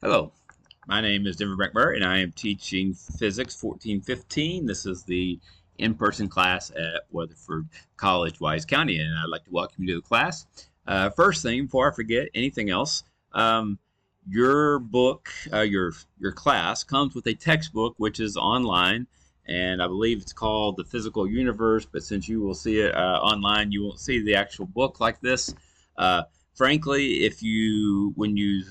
Hello, my name is Denver McMurray, and I am teaching Physics 1415. This is the in-person class at Weatherford College, Wise County, and I'd like to welcome you to the class. First thing, before I forget anything else, your book, your class comes with a textbook which is online, and I believe it's called The Physical Universe. But since you will see it online, you won't see the actual book like this. Uh, Frankly, if you when you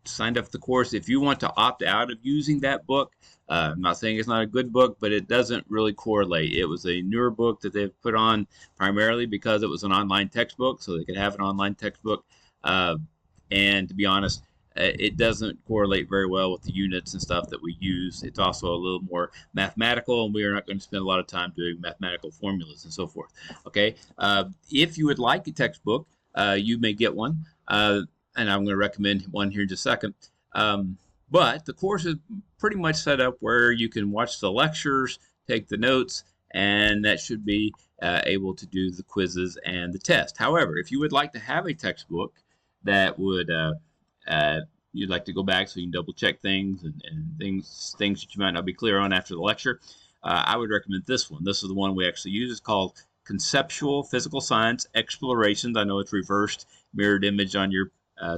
signed up for the course. If you want to opt out of using that book, I'm not saying it's not a good book, but it doesn't really correlate. It was a newer book that they've put on primarily because it was an online textbook, so they could have an online textbook. Uh, and to be honest, it doesn't correlate very well with the units and stuff that we use. It's also a little more mathematical, and we are not going to spend a lot of time doing mathematical formulas and so forth. Okay, if you would like a textbook, you may get one. And I'm going to recommend one here in just a second. But the course is pretty much set up where you can watch the lectures, take the notes, and that should be able to do the quizzes and the test. However, if you would like to have a textbook that would you'd like to go back so you can double check things and things that you might not be clear on after the lecture, I would recommend this one. This is the one we actually use. It's called Conceptual Physical Science Explorations. I know it's reversed mirrored image on your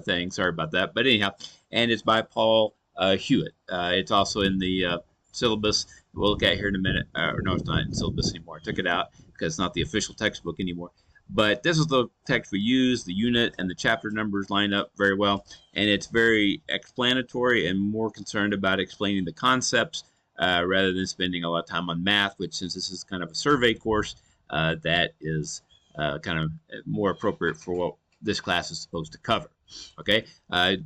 thing. Sorry about that. But anyhow, and it's by Paul Hewitt. It's also in the syllabus we'll look at here in a minute. Or no, it's not in syllabus anymore. I took it out because it's not the official textbook anymore. But this is the text we use. The unit and the chapter numbers line up very well. And it's very explanatory and more concerned about explaining the concepts rather than spending a lot of time on math, which since this is kind of a survey course, that is kind of more appropriate for what this class is supposed to cover. Okay,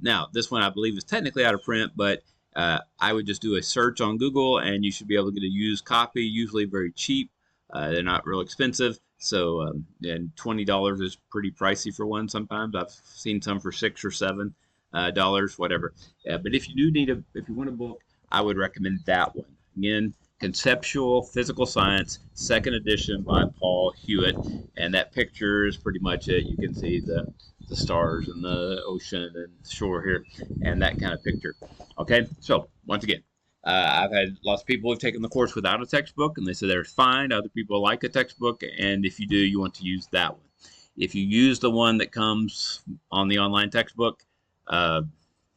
now this one I believe is technically out of print, but I would just do a search on Google and you should be able to get a used copy, usually very cheap. They're not real expensive, so and $20 is pretty pricey for one sometimes. I've seen some for $6 or $7, whatever. But if you do need if you want a book, I would recommend that one. Again, Conceptual Physical Science, second edition by Paul Hewitt, and that picture is pretty much it. You can see the stars and the ocean and shore here, and that kind of picture. Okay, so once again, I've had lots of people who've taken the course without a textbook, and they say they're fine. Other people like a textbook, and if you do, you want to use that one. If you use the one that comes on the online textbook,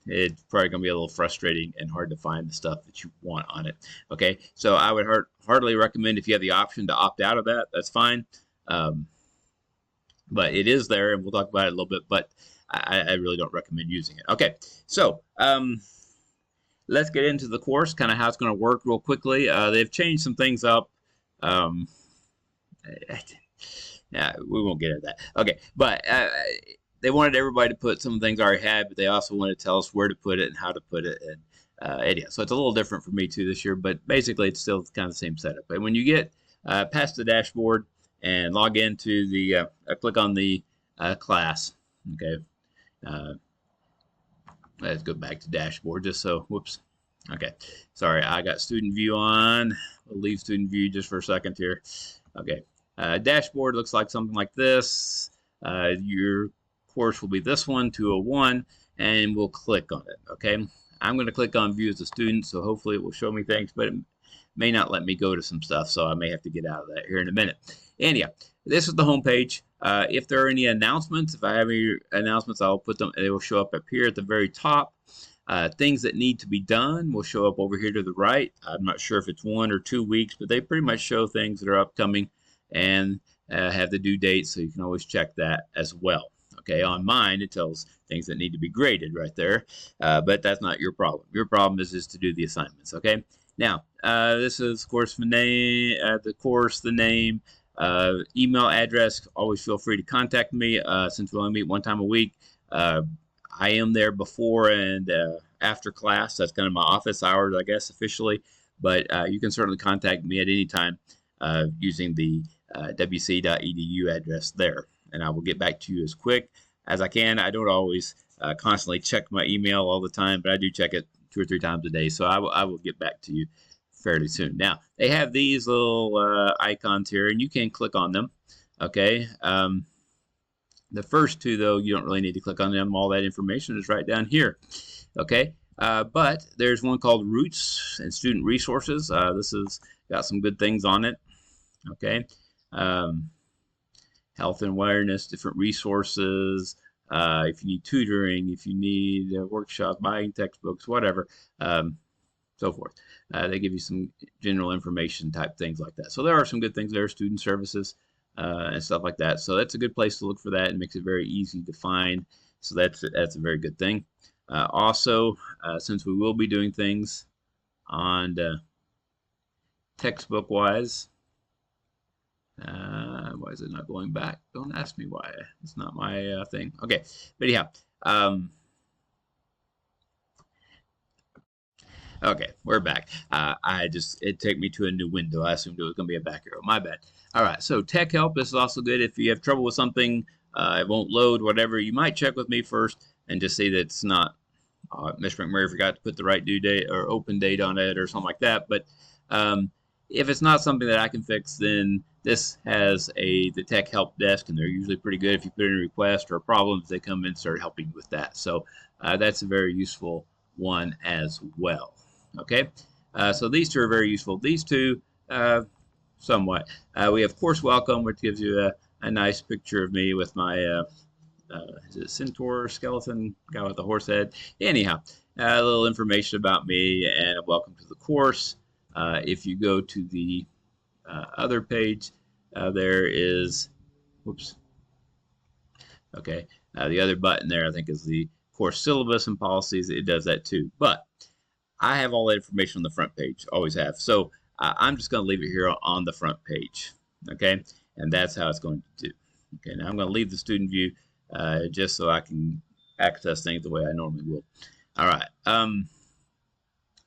it's probably going to be a little frustrating and hard to find the stuff that you want on it. Okay, so I would hardly recommend if you have the option to opt out of that. That's fine. But it is there, and we'll talk about it a little bit, but I really don't recommend using it. Okay, so let's get into the course, kind of how it's going to work real quickly. They've changed some things up. Um, yeah, we won't get into that. Okay, but they wanted everybody to put some things I already had, but they also wanted to tell us where to put it and how to put it. And yeah, so it's a little different for me too this year, but basically it's still kind of the same setup. But when you get past the dashboard and log into the, click on the class, okay. Let's go back to dashboard just so, whoops. Okay, sorry, I got student view on. We'll leave student view just for a second here. Okay, dashboard looks like something like this. Your course will be this one, 201, and we'll click on it, okay? I'm going to click on view as a student, so hopefully it will show me things, but it may not let me go to some stuff, so I may have to get out of that here in a minute. Anyhow, this is the home page. If there are any announcements, if I have any announcements, I'll put them, they will show up here at the very top. Things that need to be done will show up over here to the right. I'm not sure if it's 1 or 2 weeks, but they pretty much show things that are upcoming and have the due date, so you can always check that as well. Okay, on mine, it tells things that need to be graded right there, but that's not your problem. Your problem is just to do the assignments, okay? Now, this is, of course, the name, the name, email address. Always feel free to contact me since we only meet one time a week. I am there before and after class. That's kind of my office hours, I guess, officially, but you can certainly contact me at any time using the wc.edu address there, and I will get back to you as quick as I can. I don't always constantly check my email all the time, but I do check it 2 or 3 times a day, so I will get back to you fairly soon. Now, they have these little icons here, and you can click on them, okay? The first two, though, you don't really need to click on them. All that information is right down here. Okay, but there's one called Roots and Student Resources. This has got some good things on it. Okay, health and awareness, different resources. If you need tutoring, if you need workshops, buying textbooks, whatever, so forth. They give you some general information type things like that. So there are some good things there, student services and stuff like that. So that's a good place to look for that. It makes it very easy to find. So that's a very good thing. Also, since we will be doing things on textbook wise, why is it not going back? Don't ask me why. It's not my thing. Okay, but yeah. Okay, we're back. It took me to a new window. I assumed it was going to be a back arrow. My bad. All right, so tech help. This is also good if you have trouble with something, it won't load, whatever. You might check with me first and just see that it's not. Mr. McMurray forgot to put the right due date or open date on it or something like that. But if it's not something that I can fix, then this has the tech help desk, and they're usually pretty good. If you put in a request or problems, they come in and start helping you with that. So that's a very useful one as well. Okay, so these two are very useful. These two, somewhat. We have Course Welcome, which gives you a nice picture of me with my is it centaur skeleton guy with the horse head. Anyhow, a little information about me and welcome to the course. If you go to the other page, there is, whoops. Okay, the other button there I think is the course syllabus and policies. It does that too, but I have all that information on the front page, always have. So I'm just going to leave it here on the front page, okay? And that's how it's going to do. Okay, now I'm going to leave the student view just so I can access things the way I normally will. All right.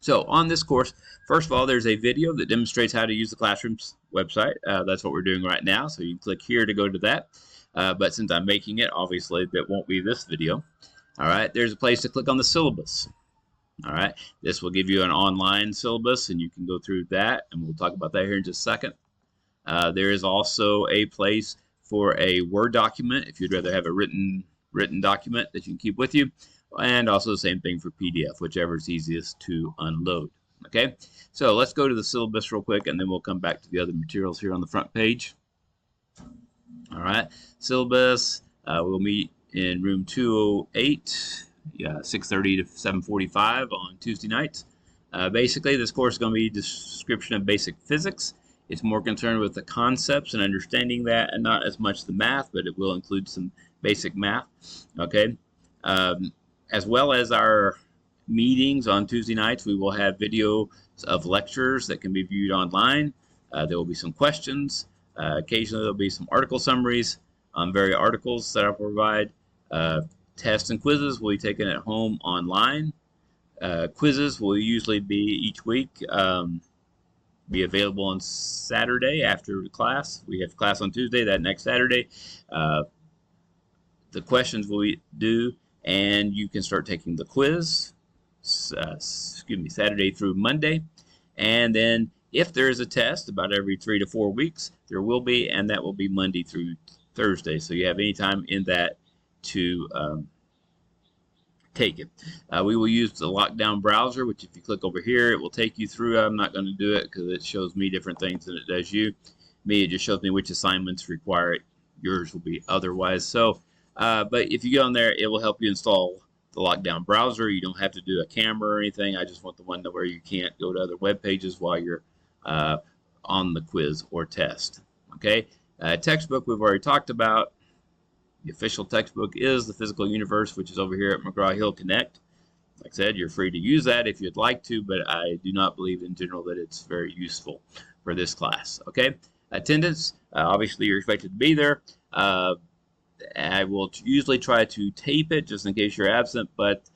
So on this course, first of all, there's a video that demonstrates how to use the Classroom's website. That's what we're doing right now. So you can click here to go to that. But since I'm making it, obviously that won't be this video. All right, there's a place to click on the syllabus. All right, this will give you an online syllabus, and you can go through that, and we'll talk about that here in just a second. There is also a place for a Word document if you'd rather have a written document that you can keep with you, and also the same thing for PDF, whichever is easiest to unload. Okay, so let's go to the syllabus real quick, and then we'll come back to the other materials here on the front page. All right, syllabus. We'll meet in room 208. 6:30 to 7:45 on Tuesday nights. Basically, this course is going to be a description of basic physics. It's more concerned with the concepts and understanding that, and not as much the math, but it will include some basic math. Okay, as well as our meetings on Tuesday nights, we will have videos of lectures that can be viewed online. There will be some questions. Occasionally, there will be some article summaries on various articles that I'll provide. Tests and quizzes will be taken at home online. Quizzes will usually be each week, be available on Saturday after class. We have class on Tuesday, that next Saturday. The questions will be due, and you can start taking the quiz, Saturday through Monday. And then if there is a test about every 3 to 4 weeks, there will be, and that will be Monday through Thursday. So you have any time in that to take it. We will use the lockdown browser, which if you click over here, it will take you through. I'm not going to do it because it shows me different things than it does you. Me, it just shows me which assignments require it. Yours will be otherwise. So, but if you go on there, it will help you install the lockdown browser. You don't have to do a camera or anything. I just want the one where you can't go to other web pages while you're on the quiz or test. Okay, textbook we've already talked about. The official textbook is The Physical Universe, which is over here at McGraw-Hill Connect. Like I said, you're free to use that if you'd like to, but I do not believe in general that it's very useful for this class. Okay, attendance, obviously you're expected to be there. I will usually try to tape it just in case you're absent, but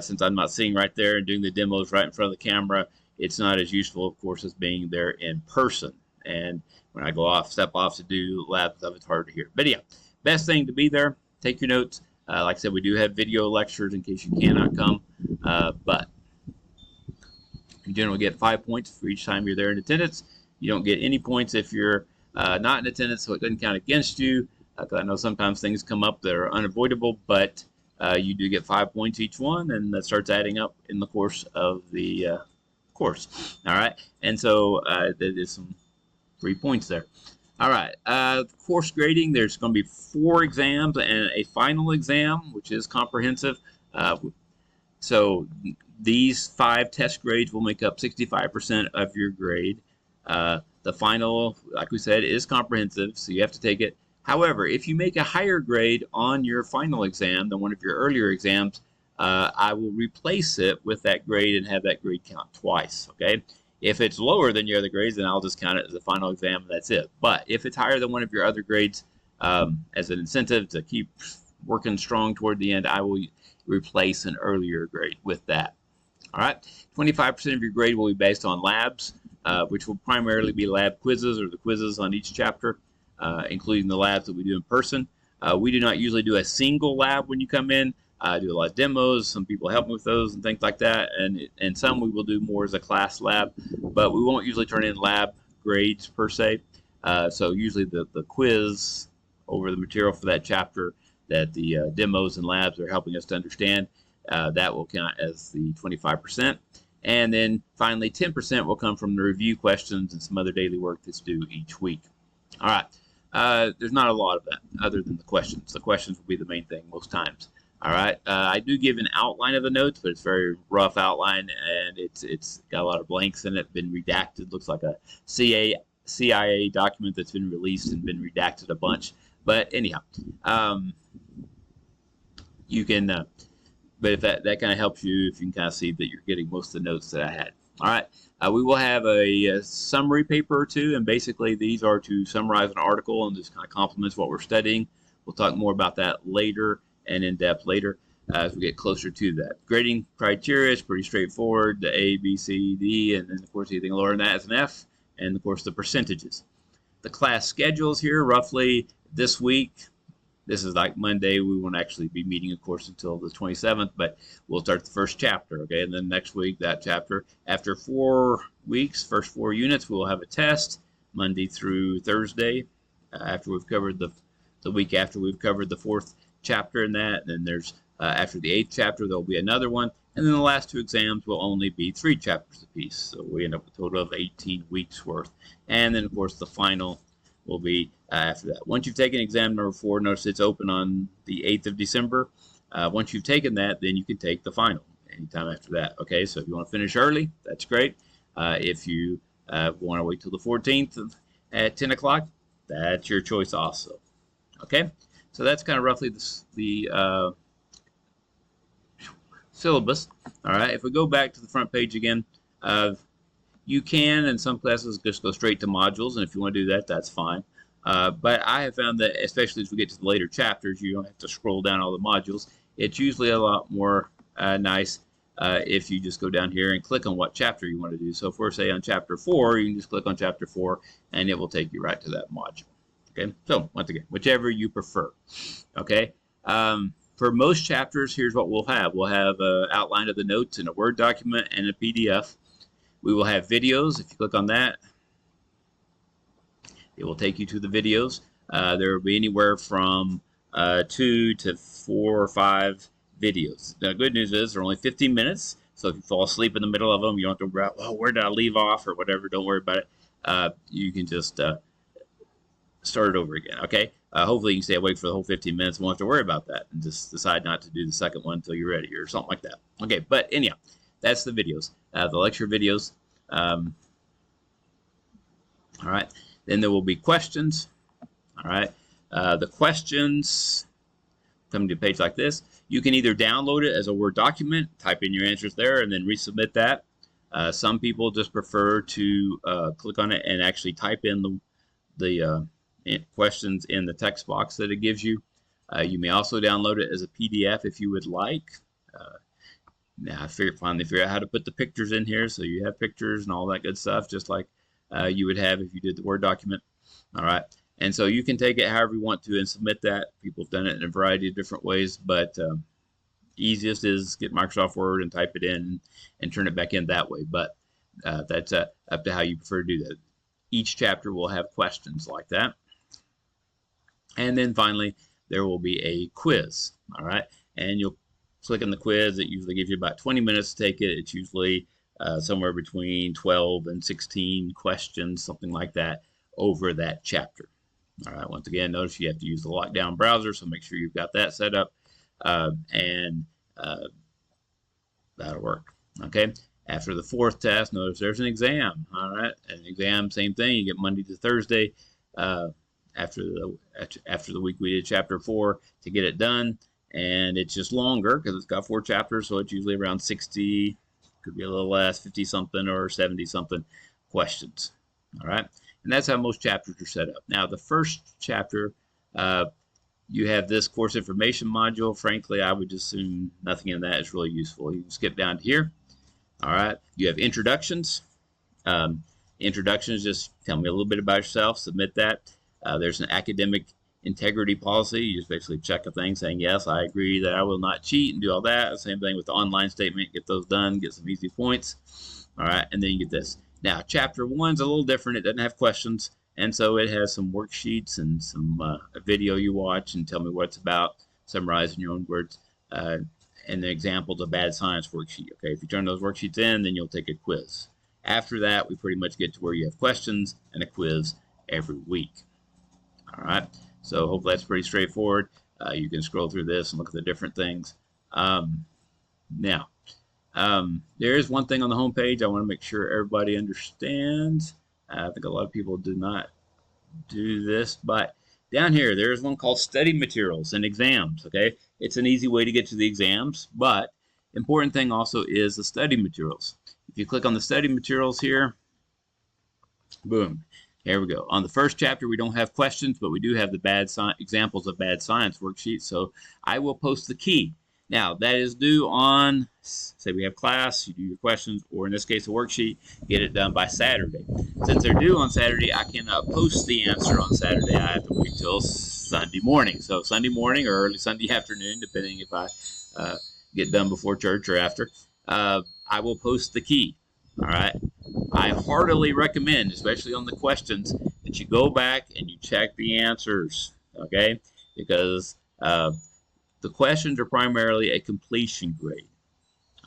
since I'm not sitting right there and doing the demos right in front of the camera, it's not as useful, of course, as being there in person. And when I go step off to do lab stuff, it's hard to hear. But yeah, best thing to be there, take your notes. Like I said, we do have video lectures in case you cannot come, but you generally get 5 points for each time you're there in attendance. You don't get any points if you're not in attendance, so it doesn't count against you. 'Cause I know sometimes things come up that are unavoidable, but you do get 5 points each one, and that starts adding up in the course of the course. All right, and so that is some 3 points there. All right, course grading, there's going to be 4 exams and a final exam, which is comprehensive. So these 5 test grades will make up 65% of your grade. The final, like we said, is comprehensive, so you have to take it. However, if you make a higher grade on your final exam than one of your earlier exams, I will replace it with that grade and have that grade count twice, okay? If it's lower than your other grades, then I'll just count it as a final exam and that's it. But if it's higher than one of your other grades, as an incentive to keep working strong toward the end, I will replace an earlier grade with that. All right, 25% of your grade will be based on labs, which will primarily be lab quizzes or the quizzes on each chapter, including the labs that we do in person. We do not usually do a single lab when you come in. I do a lot of demos. Some people help me with those and things like that, and some we will do more as a class lab, but we won't usually turn in lab grades per se. So usually the quiz over the material for that chapter that the demos and labs are helping us to understand, that will count as the 25%. And then finally 10% will come from the review questions and some other daily work that's due each week. All right, there's not a lot of that other than the questions. The questions will be the main thing most times. All right, I do give an outline of the notes, but it's very rough outline, and it's got a lot of blanks in it, been redacted. Looks like a CIA document that's been released and been redacted a bunch. But anyhow, you can, but if that kind of helps you, if you can kind of see that you're getting most of the notes that I had. All right, we will have a summary paper or two, and basically these are to summarize an article and just kind of complements what we're studying. We'll talk more about that later and in depth later as we get closer to that. Grading criteria is pretty straightforward, the A, B, C, D, and then of course anything lower than that is an F, and of course the percentages. The class schedules here roughly this week. This is like Monday. We won't actually be meeting, of course, until the 27th, but we'll start the first chapter, okay? And then next week, that chapter. After 4 weeks, first 4 units, we'll have a test Monday through Thursday. After we've covered the week after we've covered the 4th chapter in that, and then there's after the 8th chapter, there'll be another one, and then the last 2 exams will only be 3 chapters apiece. So we end up with a total of 18 weeks worth. And then, of course, the final will be after that. Once you've taken exam number 4, notice it's open on the 8th of December. Once you've taken that, then you can take the final anytime after that. Okay, so if you want to finish early, that's great. If you want to wait till the 14th at 10 o'clock, that's your choice also. Okay, so that's kind of roughly the syllabus. All right, if we go back to the front page again, you can, in some classes, just go straight to modules, and if you want to do that, that's fine. But I have found that, especially as we get to the later chapters, you don't have to scroll down all the modules. It's usually a lot more nice if you just go down here and click on what chapter you want to do. So if we're, say, on chapter 4, you can just click on chapter 4, and it will take you right to that module. Okay, so once again, whichever you prefer. Okay, for most chapters, here's what we'll have. We'll have an outline of the notes in a Word document and a PDF. We will have videos. If you click on that, it will take you to the videos. There will be anywhere from 2 to 4 or 5 videos. The good news is they're only 15 minutes, so if you fall asleep in the middle of them, you don't have to worry about, well, where did I leave off or whatever. Don't worry about it. You can just start it over again, okay? Hopefully you can stay awake for the whole 15 minutes and won't have to worry about that and just decide not to do the second one until you're ready or something like that. Okay, but anyhow, that's the videos, the lecture videos. All right, then there will be questions. All right, the questions come to a page like this. You can either download it as a Word document, type in your answers there, and then resubmit that. Some people just prefer to click on it and actually type in the questions in the text box that it gives you. You may also download it as a PDF if you would like. Now I finally figured out how to put the pictures in here, so you have pictures and all that good stuff, just like you would have if you did the Word document. All right, and so you can take it however you want to and submit that. People have done it in a variety of different ways, but easiest is get Microsoft Word and type it in and turn it back in that way. But that's up to how you prefer to do that. Each chapter will have questions like that. And then finally, there will be a quiz. All right. And you'll click on the quiz. It usually gives you about 20 minutes to take it. It's usually somewhere between 12 and 16 questions, something like that, over that chapter. All right. Once again, notice you have to use the lockdown browser, so make sure you've got that set up, and that'll work. Okay. After the fourth test, notice there's an exam. All right. An exam, same thing. You get Monday to Thursday. After the week we did chapter 4 to get it done, and it's just longer because it's got 4 chapters, so it's usually around 60, could be a little less, 50 something or 70 something questions. All right, and that's how most chapters are set up. Now the first chapter, you have this course information module. Frankly, I would assume nothing in that is really useful. You can skip down to here. All right, you have introductions. Introductions, just tell me a little bit about yourself, submit that. There's an academic integrity policy. You just basically check a thing saying, yes, I agree that I will not cheat and do all that. Same thing with the online statement. Get those done, get some easy points. All right, and then you get this. Now, chapter 1's a little different. It doesn't have questions, and so it has some worksheets and some a video you watch and tell me what it's about, summarize in your own words, and the examples of bad science worksheet. Okay, if you turn those worksheets in, then you'll take a quiz. After that, we pretty much get to where you have questions and a quiz every week. All right, so hopefully that's pretty straightforward. You can scroll through this and look at the different things. Now, there is one thing on the home page I want to make sure everybody understands. I think a lot of people do not do this, but down here there is one called study materials and exams. Okay, it's an easy way to get to the exams, but important thing also is the study materials. If you click on the study materials here, boom. Here we go. On the first chapter, we don't have questions, but we do have the examples of bad science worksheets. So I will post the key. Now, that is due on, say we have class, you do your questions, or in this case, a worksheet, get it done by Saturday. Since they're due on Saturday, I cannot post the answer on Saturday. I have to wait till Sunday morning. So Sunday morning or early Sunday afternoon, depending if I get done before church or after, I will post the key. All right. I heartily recommend, especially on the questions, that you go back and you check the answers, okay? Because the questions are primarily a completion grade.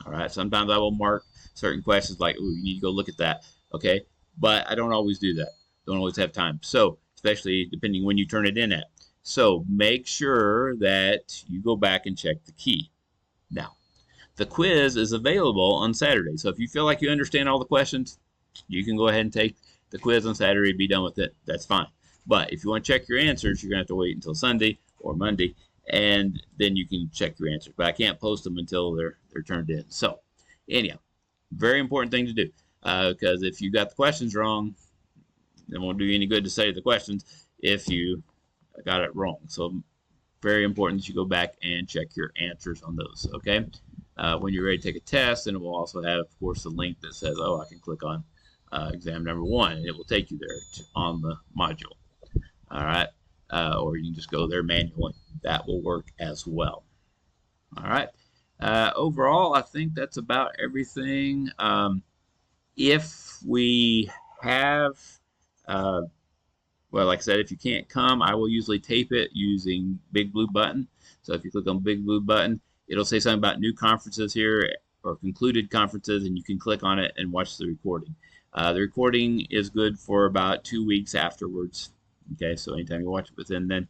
All right. Sometimes I will mark certain questions like, "Ooh, you need to go look at that," okay? But I don't always do that. Don't always have time. So, especially depending when you turn it in at. So, make sure that you go back and check the key. Now, the quiz is available on Saturday. So if you feel like you understand all the questions, you can go ahead and take the quiz on Saturday, be done with it. That's fine. But if you want to check your answers, you're going to have to wait until Sunday or Monday, and then you can check your answers. But I can't post them until they're turned in. So anyhow, very important thing to do, because if you got the questions wrong, it won't do you any good to say the questions if you got it wrong. So very important that you go back and check your answers on those, okay? When you're ready to take a test, and it will also have, of course, the link that says, oh, I can click on exam number 1, and it will take you there on the module. All right, or you can just go there manually. That will work as well. All right. Overall, I think that's about everything. If we have, well, like I said, if you can't come, I will usually tape it using Big Blue Button. So if you click on Big Blue Button, it'll say something about new conferences here or concluded conferences, and you can click on it and watch the recording. The recording is good for about 2 weeks afterwards. Okay, so anytime you watch it within then,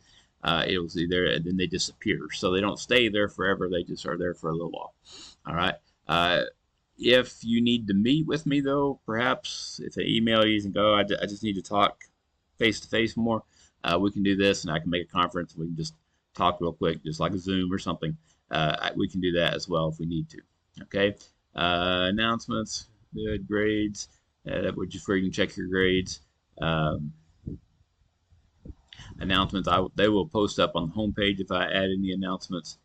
it will see there, and then they disappear. So they don't stay there forever. They just are there for a little while. All right. If you need to meet with me, though, perhaps if they email you and go, I just need to talk face-to-face more, we can do this, and I can make a conference. We can just talk real quick, just like a Zoom or something. We can do that as well if we need to. Okay. Announcements, good grades, which is where you can check your grades. Announcements, they will post up on the homepage if I add any announcements.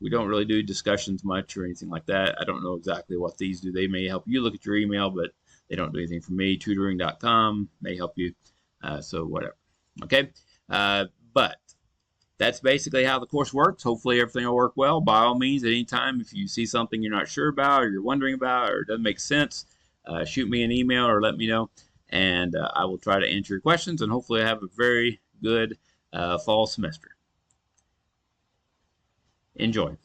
We don't really do discussions much or anything like that. I don't know exactly what these do. They may help you look at your email, but they don't do anything for me. Tutoring.com may help you. So whatever. Okay. But that's basically how the course works. Hopefully everything will work well. By all means, at any time, if you see something you're not sure about or you're wondering about or it doesn't make sense, shoot me an email or let me know, and I will try to answer your questions, and hopefully have a very good fall semester. Enjoy.